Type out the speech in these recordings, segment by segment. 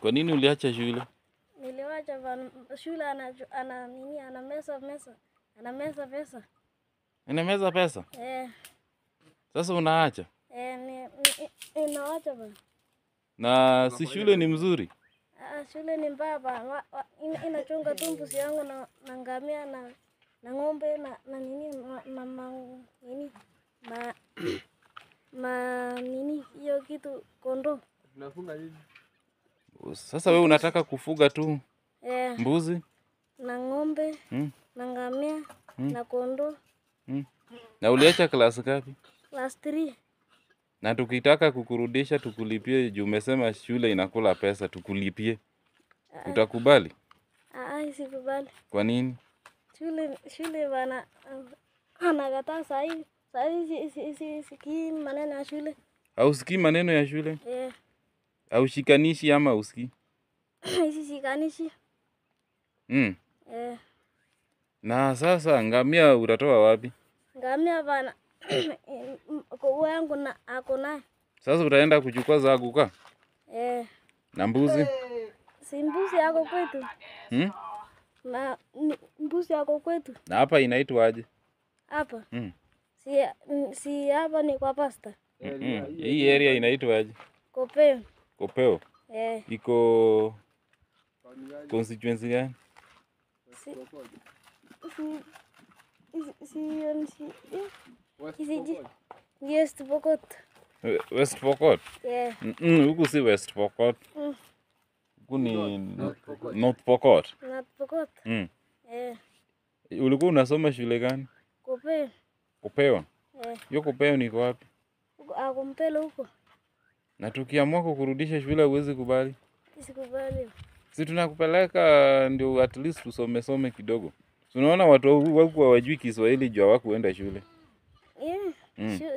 Kwa nini uliacha shule? Niliwacha shule anameza pesa. Anameza pesa? Sasa unaacha? Ninaacha bana. Na si shule ni mzuri? Shule ni mbaya bana. Inachunga tu mbuzi yangu na ngamia na ng'ombe na nini hiyo kitu kondoo. Tunafunga nini? Sasa wewe unataka kufuga tu mbuzi na ng'ombe na ngamia na kondoo. Na uliacha klasi ngapi? Class 3. Na tukitaka kukurudisha tukulipie juu umesema shule inakula pesa tukulipie. Utakubali? Sikubali. Kwa nini? Shule bana anakataa sahi sikii maneno ya shule. Hausikii maneno ya shule? Haushikanishi ama usikii? Sishikanishi. Na sasa ngamia utatoa wapi? Ngamia bana kwa yangu na ako naye. Sasa utaenda kuchukua za kukaa? Na mbuzi? Si mbuzi yako kwetu. Na mbuzi yako kwetu. Na hapa inaitwa aje? Hapa? Si hapa ni kwa pasta. Hii area inaitwa aje? Kopeo. Kopeo? Iko constituency gani? West Pokot. West Pokot? Huku si West Pokot. Huku ni North Pokot. North Pokot? Ulikuwa unasoma shule gani? Kopeo. Kopeo? Hiyo Kopeo ni wapi? Ako Mpelo huko. Na tukiamua kukurudisha shule huwezi kubali? Sikubali. Si tunakupeleka ndio at least usome kidogo. Tunaona watu wako hawajui Kiswahili juu hawakuenda shule.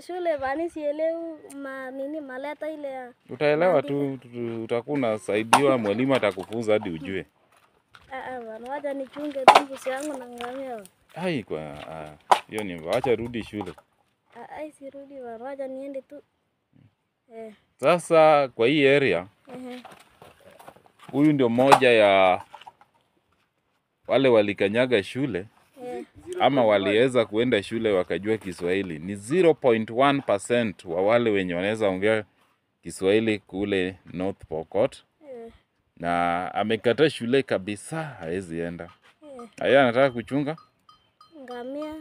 Shule bani sielewi maleta ile ya. Utaelewa tu, utakuwa unasaidiwa, mwalimu atakufunza hadi ujue. Bana wacha nichunge tu mbuzi yangu na ngamia. Hiyo ni wacha rudi shule. Sirudi bana, wacha niende tu. Sasa kwa hii area huyu ndio moja ya wale walikanyaga shule ama waliweza kuenda shule wakajua Kiswahili. Ni 0.1% wa wale wenye wanaweza ongea Kiswahili kule North Pokot. Na amekataa shule kabisa, haezi enda. Haya anataka kuchunga ngamia,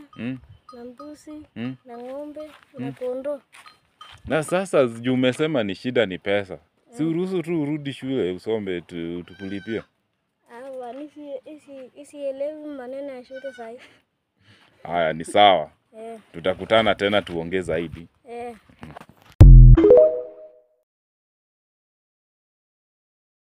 na mbuzi, na ng'ombe, na kondoo. Na sasa juu umesema ni shida ni pesa. Si uruhusu tu urudi shule usome tukulipia. Sielewi maneno ya shule sahi. Haya ni sawa. Tutakutana tena tuongee zaidi.